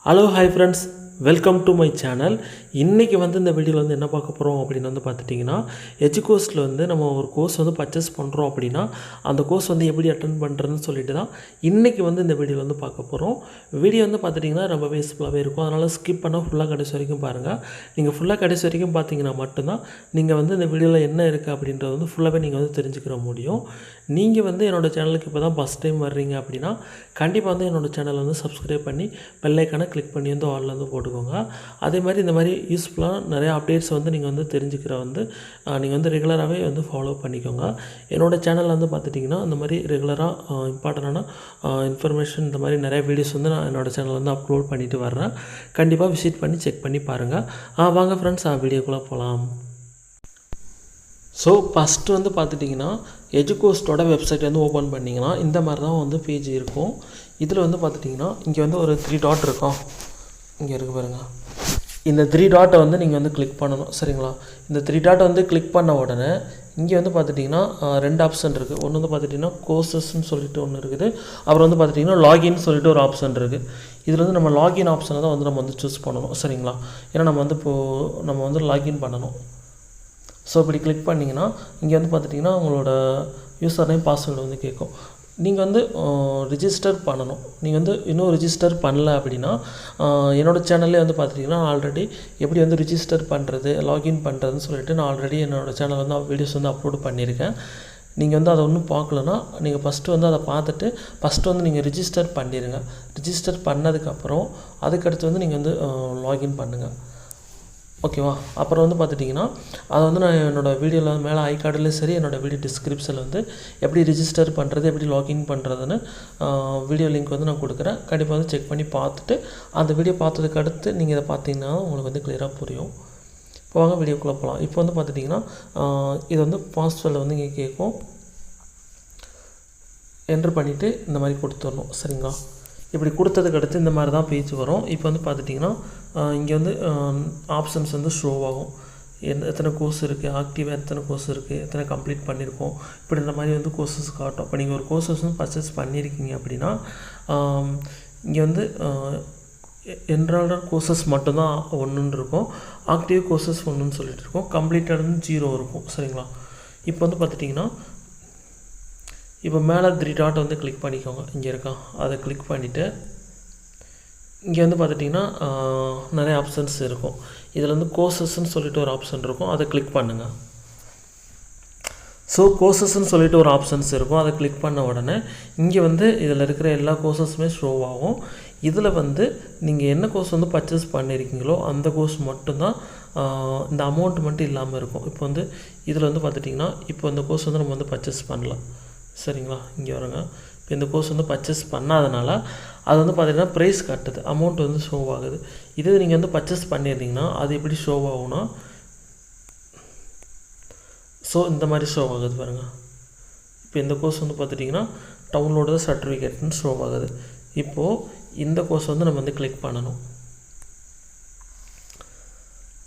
Hello, hi friends. Welcome to my channel. இன்றைக்கி இந்த வீடியோவில் என்ன பார்க்க போகிறோம் அப்படின்னு பார்த்துட்டிங்கன்னா, எஜுகோஸ்ட்டில் நம்ம ஒரு கோர்ஸ் பர்ச்சேஸ் பண்ணுறோம் அப்படின்னா அந்த கோர்ஸ் எப்படி அட்டென்ட் பண்ணுறதுன்னு சொல்லிட்டு தான் இன்றைக்கி இந்த வீடியோவில் பார்க்க போகிறோம். வீடியோ பார்த்துட்டிங்கன்னா ரொம்பவே யூஸ்ஃபுல்லாகவே இருக்கும். அதனால் ஸ்கிப் பண்ணால் ஃபுல்லாக கடைசி வரைக்கும் பாருங்கள். நீங்கள் ஃபுல்லாக கடைசி வரைக்கும் பார்த்தீங்கன்னா மட்டும்தான் நீங்கள் இந்த வீடியோவில் என்ன இருக்குது அப்படின்றது ஃபுல்லாகவே நீங்கள் தெரிஞ்சுக்கிற முடியும். நீங்கள் என்னோடய சேனலுக்கு இப்போ தான் ஃபஸ்ட் டைம் வர்றீங்க அப்படின்னா கண்டிப்பாக என்னோடய சேனலை சப்ஸ்கிரைப் பண்ணி பெல் ஐக்கானை கிளிக் பண்ணி ஆல்லேருந்து போட்டுக்கோங்க. அதே மாதிரி இந்த மாதிரி யூஸ்ஃபுல்லாக நிறைய அப்டேட்ஸ் நீங்கள் தெரிஞ்சுக்கிற நீங்கள் ரெகுலராகவே ஃபாலோ பண்ணிக்கோங்க. என்னோடய சேனலில் பார்த்துட்டிங்கன்னா இந்த மாதிரி ரெகுலராக இம்பார்ட்டண்டான இன்ஃபர்மேஷன் இந்த மாதிரி நிறைய வீடியோஸ் நான் என்னோடய சேனலில் அப்லோட் பண்ணிட்டு வர்றேன். கண்டிப்பாக விசிட் பண்ணி செக் பண்ணி பாருங்கள். வாங்க ஃப்ரெண்ட்ஸ், வீடியோக்குள்ளே போகலாம். ஸோ ஃபஸ்ட்டு பார்த்துட்டிங்கன்னா எஜுகோஸ்ட்டோட வெப்சைட் ஓப்பன் பண்ணிங்கன்னா இந்த மாதிரி தான் பேஜ் இருக்கும். இதில் பார்த்துட்டிங்கன்னா இங்கே ஒரு 3 டாட் இருக்கும். இங்கே இருக்குது பாருங்கள். இந்த 3 டாட்டை நீங்கள் கிளிக் பண்ணணும். சரிங்களா? இந்த 3 டாட்டை கிளிக் பண்ண உடனே இங்கே பார்த்துட்டிங்கன்னா 2 ஆப்ஷன் இருக்குது. ஒன்று பார்த்துட்டிங்கன்னா கோர்சஸ்ன்னு சொல்லிட்டு ஒன்று இருக்குது. அப்புறம் பார்த்துட்டிங்கன்னா லாகின் சொல்லிட்டு ஒரு ஆப்ஷன் இருக்குது. இதில் நம்ம லாகின் ஆப்ஷனை தான் நம்ம சூஸ் பண்ணணும். சரிங்களா? ஏன்னா நம்ம இப்போது நம்ம லாகின் பண்ணணும். ஸோ இப்படி கிளிக் பண்ணிங்கன்னா இங்கே பார்த்துட்டிங்கன்னா உங்களோட யூசர் நேம் பாஸ்வேர்டு கேட்கும். நீங்கள் ரிஜிஸ்டர் பண்ணணும். நீங்கள் இன்னும் ரிஜிஸ்டர் பண்ணல அப்படின்னா என்னோடய சேனல்லே பார்த்துட்டிங்கன்னா ஆல்ரெடி எப்படி ரிஜிஸ்டர் பண்ணுறது லாகின் பண்ணுறதுன்னு சொல்லிட்டு நான் ஆல்ரெடி என்னோடய சேனல் வீடியோஸ் அப்லோட் பண்ணியிருக்கேன். நீங்கள் அதை ஒன்றும் பார்க்கலன்னா நீங்கள் ஃபஸ்ட்டு அதை பார்த்துட்டு ஃபஸ்ட்டு நீங்கள் ரிஜிஸ்டர் பண்ணிடுங்க. ரிஜிஸ்டர் பண்ணதுக்கப்புறம் அதுக்கடுத்து நீங்கள் லாகின் பண்ணுங்கள். ஓகேவா? அப்புறம் பார்த்துட்டிங்கன்னா அதை நான் என்னோடய வீடியோவில் மேலே ஐ கார்டுலேயும் சரி என்னோடய வீடியோ டிஸ்கிரிப்ஷனில் எப்படி ரிஜிஸ்டர் பண்ணுறது எப்படி லாகின் பண்ணுறதுன்னு வீடியோ லிங்க் நான் கொடுக்குறேன். கண்டிப்பாக செக் பண்ணி பார்த்துட்டு அந்த வீடியோ பார்த்ததுக்கு அடுத்து நீங்கள் இதை பார்த்தீங்கன்னா உங்களுக்கு கிளியராக புரியும். இப்போ வாங்க வீடியோக்குள்ளே போகலாம். இப்போ பார்த்துட்டிங்கன்னா இது பாஸ்வேர்டில் இங்கே கேட்கும். என்ட்ரு பண்ணிவிட்டு இந்த மாதிரி கொடுத்துடணும். சரிங்களா? இப்படி கொடுத்ததுக்கு அடுத்து இந்த மாதிரி தான் பேஜ் வரும். இப்போ பார்த்துட்டிங்கன்னா இங்கே ஆப்ஷன்ஸ் ஷோ ஆகும். எத்தனை கோர்ஸ் இருக்குது, ஆக்டிவாக எத்தனை கோர்ஸ் இருக்குது, எத்தனை கம்ப்ளீட் பண்ணியிருக்கோம், இப்படி இந்த மாதிரி கோர்சஸ் காட்டும். இப்போ நீங்கள் ஒரு கோர்சஸ் பர்ச்சேஸ் பண்ணியிருக்கீங்க அப்படின்னா இங்கே என்ரால்டர் கோர்சஸ் மட்டும்தான் ஒன்றுன்னு இருக்கும். ஆக்டிவ் கோர்சஸ் ஒன்றுன்னு சொல்லிட்டு இருக்கும். கம்ப்ளீட்டட்னு 0 இருக்கும். சரிங்களா? இப்போ பார்த்துட்டிங்கன்னா இப்போ மேலே 3 டாட் கிளிக் பண்ணிக்கோங்க. இங்கே இருக்கா அதை கிளிக் பண்ணிவிட்டு இங்கே பார்த்துட்டிங்கன்னா நிறைய ஆப்ஷன்ஸ் இருக்கும். இதில் கோர்சஸ்ன்னு சொல்லிட்டு ஒரு ஆப்ஷன் இருக்கும். அதை கிளிக் பண்ணுங்கள். ஸோ கோர்சஸ்ன்னு சொல்லிட்டு ஒரு ஆப்ஷன்ஸ் இருக்கும். அதை கிளிக் பண்ண உடனே இங்கே இதில் இருக்கிற எல்லா கோர்சஸுமே ஷோ ஆகும். இதில் நீங்கள் என்ன கோர்ஸ் பர்ச்சேஸ் பண்ணியிருக்கீங்களோ அந்த கோர்ஸ் மட்டும்தான் இந்த அமௌண்ட் மட்டும் இல்லாமல் இருக்கும். இப்போ இதில் பார்த்துட்டிங்கன்னா இப்போ இந்த கோர்ஸ் நம்ம பர்ச்சேஸ் பண்ணலாம். சரிங்களா? இங்கே வருங்க. இப்போ இந்த கோர்ஸ் பர்ச்சேஸ் பண்ணாதனால அது பார்த்திங்கன்னா ப்ரைஸ் காட்டுது, அமௌண்ட் ஷோ ஆகுது. இதே நீங்கள் பர்ச்சேஸ் பண்ணியிருந்தீங்கன்னா அது எப்படி ஷோ ஆகும்னா ஸோ இந்த மாதிரி ஷோ ஆகுது பாருங்கள். இப்போ இந்த கோர்ஸ் பார்த்துட்டிங்கன்னா டவுன்லோடு சர்டிஃபிகேட்னு ஷோ ஆகுது. இப்போது இந்த கோர்ஸ் நம்ம கிளிக் பண்ணணும்.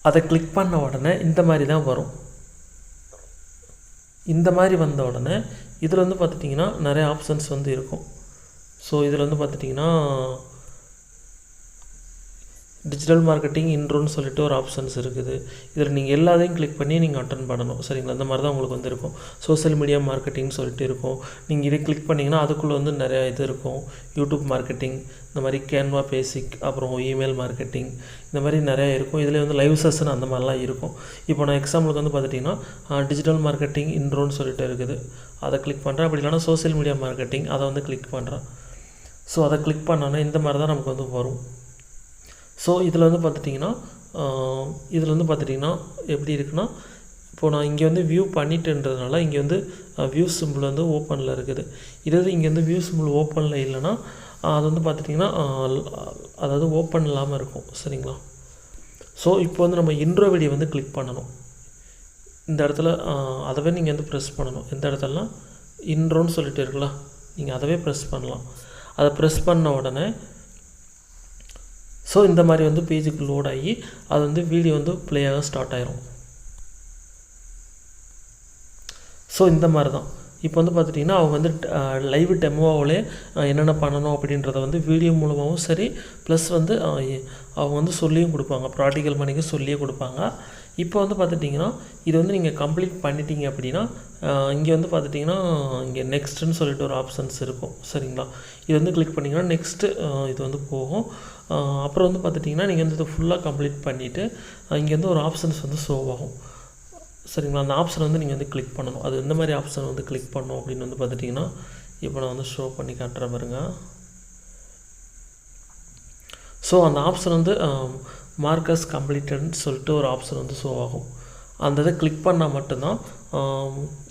அதை கிளிக் பண்ண உடனே இந்த மாதிரி தான் வரும். இந்த மாதிரி வந்த உடனே இதில் பார்த்துட்டிங்கன்னா நிறைய ஆப்ஷன்ஸ் இருக்கும். ஸோ இதில் பார்த்துட்டிங்கன்னா டிஜிட்டல் மார்க்கெட்டிங் இன்ட்ரோன்னு சொல்லிட்டு ஒரு ஆப்ஷன்ஸ் இருக்குது. இதில் நீங்கள் எல்லாத்தையும் கிளிக் பண்ணி நீங்கள் அட்டன் பண்ணணும். சரிங்களா? இந்த மாதிரி தான் உங்களுக்கு இருக்கும். சோஷியல் மீடியா மார்க்கெட்டிங்னு சொல்லிட்டு இருக்கும். நீங்கள் இதை கிளிக் பண்ணிங்கன்னா அதுக்குள்ளே நிறையா இது இருக்கும். யூடியூப் மார்க்கெட்டிங், இந்த மாதிரி கேன்வா பேசிக், அப்புறம் இமெயில் மார்க்கெட்டிங், இந்த மாதிரி நிறையா இருக்கும். இதில் லைவ் செஷன் அந்த மாதிரிலாம் இருக்கும். இப்போ நான் எக்ஸாம்பிளுக்கு பார்த்துட்டிங்கன்னா டிஜிட்டல் மார்க்கெட்டிங் இன்ட்ரோன்னு சொல்லிட்டு இருக்குது. அதை கிளிக் பண்ணுறேன். அப்படி இல்லைனா சோஷியல் மீடியா மார்க்கெட்டிங் அதை கிளிக் பண்ணுறேன். ஸோ அதை கிளிக் பண்ணோன்னா இந்த மாதிரி தான் நமக்கு வரும். ஸோ இதில் பார்த்துட்டிங்கன்னா எப்படி இருக்குன்னா இப்போது நான் இங்கே வியூ பண்ணிட்டுன்றதுனால இங்கே வியூ சிம்பிள் ஓப்பனில் இருக்குது. இதே இங்கே வியூ சிம்பிள் ஓப்பனில் இல்லைன்னா அது பார்த்துட்டிங்கன்னா அதாவது ஓப்பன் இல்லாமல் இருக்கும். சரிங்களா? ஸோ இப்போ நம்ம இன்ட்ரோ வீடியோ கிளிக் பண்ணணும். இந்த இடத்துல அதவே நீங்கள் ப்ரெஸ் பண்ணணும். எந்த இடத்துலலாம் இன்ட்ரோன்னு சொல்லிட்டு இருக்குல்ல, நீங்கள் அதவே ப்ரெஸ் பண்ணலாம். அதை ப்ரெஸ் பண்ண உடனே ஸோ இந்த மாதிரி பேஜுக்கு லோட் ஆகி அது வீடியோ ப்ளே ஆக ஸ்டார்ட் ஆயிரும். ஸோ இந்த மாதிரி தான் இப்போ வந்து பார்த்துட்டிங்கன்னா அவங்க வந்து லைவ் டெமோவிலே என்னென்ன பண்ணணும் அப்படின்றத வந்து வீடியோ மூலமாகவும் சரி, ப்ளஸ் வந்து அவங்க வந்து சொல்லியும் கொடுப்பாங்க, ப்ராக்டிக்கல் பண்ணிக்க சொல்லியே கொடுப்பாங்க. இப்போ வந்து பார்த்துட்டிங்கன்னா இது வந்து நீங்கள் கம்ப்ளீட் பண்ணிட்டீங்க அப்படின்னா இங்கே வந்து பார்த்துட்டிங்கன்னா இங்கே நெக்ஸ்ட்டுன்னு சொல்லிட்டு ஒரு ஆப்ஷன்ஸ் இருக்கும். சரிங்களா, இது வந்து கிளிக் பண்ணிங்கன்னா நெக்ஸ்ட்டு இது வந்து போகும். அப்புறம் வந்து பார்த்துட்டிங்கன்னா நீங்கள் வந்து இதை ஃபுல்லாக கம்ப்ளீட் பண்ணிவிட்டு இங்கே வந்து ஒரு ஆப்ஷன்ஸ் வந்து ஷோ ஆகும். சரிங்களா, அந்த ஆப்ஷன் வந்து நீங்கள் வந்து கிளிக் பண்ணணும். அது எந்த மாதிரி ஆப்ஷன் வந்து கிளிக் பண்ணணும் அப்படின்னு வந்து பார்த்துட்டிங்கன்னா இப்போ நான் வந்து ஷோ பண்ணி காட்டுறேன் பாருங்க. ஸோ அந்த ஆப்ஷன் வந்து மார்க்கஸ் கம்ப்ளீட்டட்னு சொல்லிட்டு ஒரு ஆப்ஷன் வந்து ஷோ ஆகும். அந்த இதை கிளிக் பண்ணால் மட்டும்தான்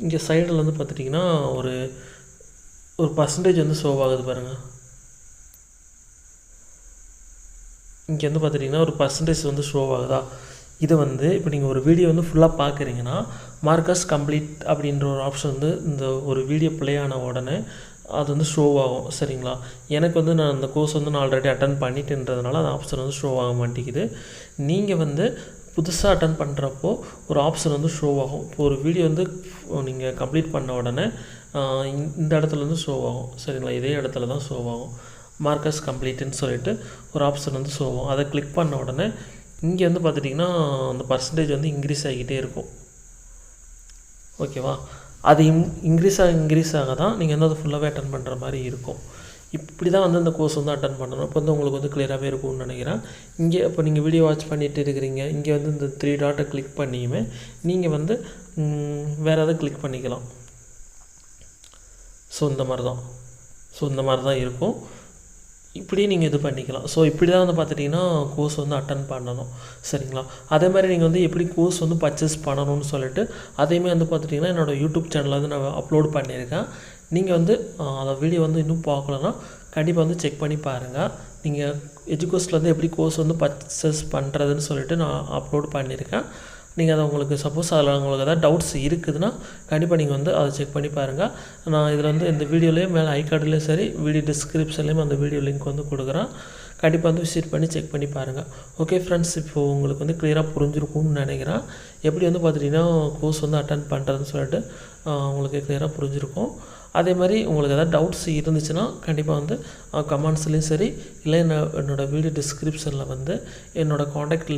இங்கே சைடில் வந்து பார்த்துட்டிங்கன்னா ஒரு பர்சன்டேஜ் வந்து ஷோ ஆகுது பாருங்கள். இங்கே வந்து பார்த்துட்டிங்கன்னா ஒரு பர்சன்டேஜ் வந்து ஷோ ஆகுதா. இது வந்து இப்போ நீங்கள் ஒரு வீடியோ வந்து ஃபுல்லாக பார்க்குறீங்கன்னா மார்க்கஸ் கம்ப்ளீட் அப்படின்ற ஒரு ஆப்ஷன் வந்து இந்த ஒரு வீடியோ ப்ளே ஆன உடனே அது வந்து ஷோ ஆகும். சரிங்களா, எனக்கு வந்து நான் அந்த கோர்ஸ் வந்து நான் ஆல்ரெடி அட்டன் பண்ணிட்டுன்றதுனால அந்த ஆப்ஷன் வந்து ஷோ ஆக மாட்டேங்குது. நீங்கள் வந்து புதுசாக அட்டன் பண்ணுறப்போ ஒரு ஆப்ஷன் வந்து ஷோ ஆகும். இப்போ ஒரு வீடியோ வந்து நீங்கள் கம்ப்ளீட் பண்ண உடனே இந்த இடத்துல வந்து ஷோ ஆகும். சரிங்களா, இதே இடத்துல தான் ஷோ ஆகும். மார்க்கஸ் கம்ப்ளீட்டுன்னு சொல்லிட்டு ஒரு ஆப்ஷன் வந்து ஷோ ஆகும். அதை கிளிக் பண்ண உடனே இங்கே வந்து பார்த்துட்டிங்கன்னா அந்த பர்சன்டேஜ் வந்து இன்க்ரீஸ் ஆகிக்கிட்டே இருக்கும். ஓகேவா, அது இன்க்ரீஸ் ஆக தான் நீங்கள் வந்து அதை ஃபுல்லாகவே அட்டன் பண்ணுற மாதிரி இருக்கும். இப்படி தான் வந்து அந்த கோர்ஸ் வந்து அட்டன் பண்ணணும். இப்போ வந்து உங்களுக்கு வந்து கிளியராகவே இருக்கும்னு நினைக்கிறேன். இங்கே இப்போ நீங்கள் வீடியோ வாட்ச் பண்ணிகிட்டு இருக்கிறீங்க, இங்கே வந்து இந்த 3 டாட்டை கிளிக் பண்ணியுமே நீங்கள் வந்து வேறு எதாவது கிளிக் பண்ணிக்கலாம். ஸோ இந்த மாதிரி தான் இருக்கும். இப்படி நீங்கள் இது பண்ணிக்கலாம். ஸோ இப்படி தான் வந்து பார்த்துட்டிங்கன்னா கோர்ஸ் வந்து அட்டன் பண்ணணும். சரிங்களா, அதே மாதிரி நீங்கள் வந்து எப்படி கோர்ஸ் வந்து பர்ச்சேஸ் பண்ணணும்னு சொல்லிட்டு அதையுமே வந்து பார்த்துட்டிங்கன்னா என்னோடய யூடியூப் சேனலில் வந்து நான் அப்லோட் பண்ணியிருக்கேன். நீங்கள் வந்து அந்த வீடியோ வந்து இன்னும் பார்க்கலன்னா கண்டிப்பாக வந்து செக் பண்ணி பாருங்கள். நீங்கள் எஜுகோஸ்ட்டில் வந்து எப்படி கோர்ஸ் வந்து பர்ச்சேஸ் பண்ணுறதுன்னு சொல்லிட்டு நான் அப்லோட் பண்ணியிருக்கேன். நீங்கள் அதை உங்களுக்கு சப்போஸ் அதில் உங்களுக்கு எதாவது டவுட்ஸ் இருக்குதுன்னா கண்டிப்பாக நீங்கள் வந்து அதை செக் பண்ணி பாருங்கள். நான் இதில் வந்து இந்த வீடியோலேயே மேலே ஐகார்டுலேயும் சரி, வீடியோ டிஸ்கிரிப்ஷன்லேயும் அந்த வீடியோ லிங்க் வந்து கொடுக்குறேன். கண்டிப்பாக வந்து விசிட் பண்ணி செக் பண்ணி பாருங்கள். ஓகே ஃப்ரெண்ட்ஸ், இப்போது உங்களுக்கு வந்து கிளியராக புரிஞ்சிருக்கும்னு நினைக்கிறேன். எப்படி வந்து பார்த்துட்டிங்கன்னா கோர்ஸ் வந்து அட்டன் பண்ணுறதுன்னு சொல்லிட்டு உங்களுக்கு கிளியராக புரிஞ்சிருக்கும். அதே மாதிரி உங்களுக்கு எதாவது டவுட்ஸ் இருந்துச்சுன்னா கண்டிப்பாக வந்து கமெண்ட்ஸ்லேயும் சரி, இல்லை என்னோடய வீடியோ டிஸ்கிரிப்ஷனில் வந்து என்னோடய காண்டாக்ட்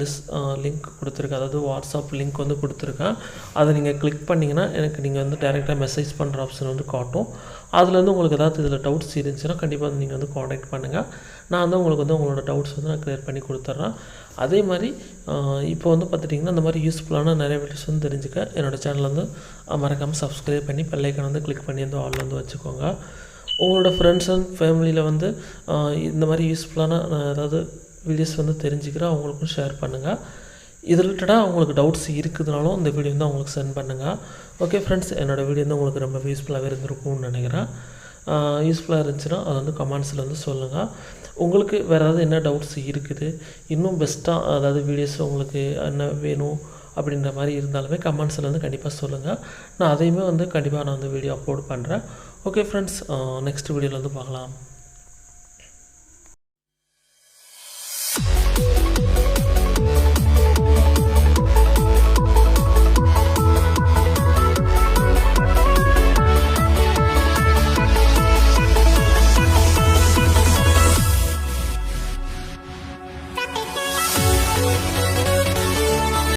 லிங்க் கொடுத்துருக்கேன். அதாவது வாட்ஸ்அப் லிங்க் வந்து கொடுத்துருக்கேன். அதை நீங்கள் கிளிக் பண்ணிங்கன்னா எனக்கு நீங்கள் வந்து டைரெக்டாக மெசேஜ் பண்ணுற ஆப்ஷன் வந்து காட்டும். அதில் வந்து உங்களுக்கு ஏதாவது இதில் டவுட்ஸ் இருந்துச்சுன்னா கண்டிப்பாக வந்து நீங்கள் வந்து காண்டாக்ட் பண்ணுங்கள். நான் வந்து உங்களுக்கு வந்து உங்களோட டவுட்ஸ் வந்து நான் கிளியர் பண்ணி கொடுத்துட்றேன். அதே மாதிரி இப்போ வந்து பார்த்துட்டிங்கன்னா இந்த மாதிரி யூஸ்ஃபுல்லான நிறைய வீடியோஸ் வந்து தெரிஞ்சுக்க என்னோடய சேனல் வந்து மறக்காமல் சப்ஸ்கிரைப் பண்ணி பெல் ஐக்கான் வந்து கிளிக் பண்ணி வந்து ஆல் வந்து வச்சுக்கோங்க. உங்களோட ஃப்ரெண்ட்ஸ் அண்ட் ஃபேமிலியில் வந்து இந்த மாதிரி யூஸ்ஃபுல்லான ஏதாவது வீடியோஸ் வந்து தெரிஞ்சுக்கிற அவங்களுக்கும் ஷேர் பண்ணுங்கள். இது ரிலேட்டடாக உங்களுக்கு டவுட்ஸ் இருக்குதுனாலும் இந்த வீடியோ வந்து அவங்களுக்கு சென்ட் பண்ணுங்கள். ஓகே ஃப்ரெண்ட்ஸ், என்னோடய வீடியோ வந்து உங்களுக்கு ரொம்ப யூஸ்ஃபுல்லாகவே இருந்திருக்கும்னு நினைக்கிறேன். யூஸ்ஃபுல்லாக இருந்துச்சுன்னா அதை வந்து கமெண்ட்ஸில் வந்து சொல்லுங்கள். உங்களுக்கு வேறு ஏதாவது என்ன டவுட்ஸ் இருக்குது, இன்னும் பெஸ்ட்டாக அதாவது வீடியோஸ் உங்களுக்கு என்ன வேணும் அப்படின்ற மாதிரி இருந்தாலுமே கமெண்ட்ஸில் வந்து கண்டிப்பாக சொல்லுங்கள். நான் அதையுமே வந்து கண்டிப்பாக நான் வந்து வீடியோ அப்லோட் பண்ணுறேன். ஓகே ஃப்ரெண்ட்ஸ், நெக்ஸ்ட் வீடியோவில் வந்து பார்க்கலாம்.